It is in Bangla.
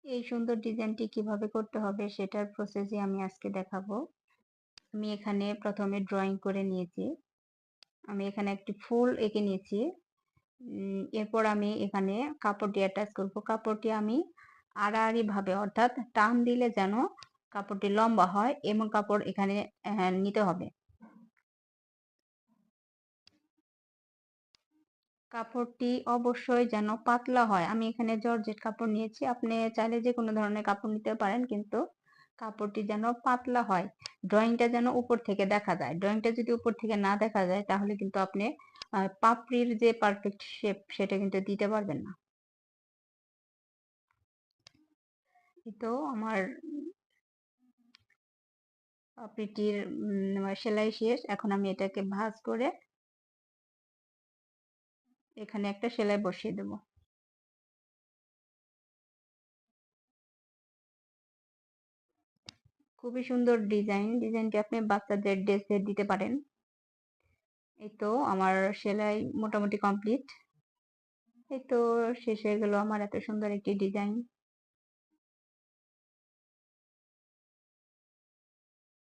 এই সুন্দর ডিজাইনটি কিভাবে করতে হবে সেটার প্রসেসই আমি আজকে দেখাবো। আমি এখানে প্রথমে ড্রয়িং করে নিয়েছি। আমি এখানে একটি ফুল এঁকে নিয়েছি। এরপর আমি এখানে কাপড়টি অ্যাটাচ করব। কাপড়টি আমি আড়াআড়ি ভাবে অর্থাৎ টান দিলে যেন কাপড়টি লম্বা হয় এমন কাপড় এখানে নিতে হবে। কাপড়টি অবশ্যই যেন পাতলা হয়। আমি এখানে জর্জেট কাপড় নিয়েছি। আপনি চাইলে যেকোনো ধরনের কাপড় নিতে পারেন, কিন্তু কাপড়টি যেন পাতলা হয়। ড্রয়িংটা যেন উপর থেকে দেখা যায়। ড্রয়িংটা যদি উপর থেকে না দেখা যায় তাহলে কিন্তু আপনি পাপড়ির যে পারফেক্ট শেপ সেটা কিন্তু দিতে পারবেন না। এই তো আমার পাপড়িটির সেলাই শেষ। এখন আমি এটাকে ভাঁজ করে এখানে একটা সেলাই বসিয়ে দেব। খুবই সুন্দর ডিজাইন। ডিজাইনটি আপনি বাচ্চাদের ড্রেসে দিতে পারেন। এই তো আমার সেলাই মোটামুটি কমপ্লিট। এই তো শেষ হয়ে গেল আমার এত সুন্দর একটি ডিজাইন।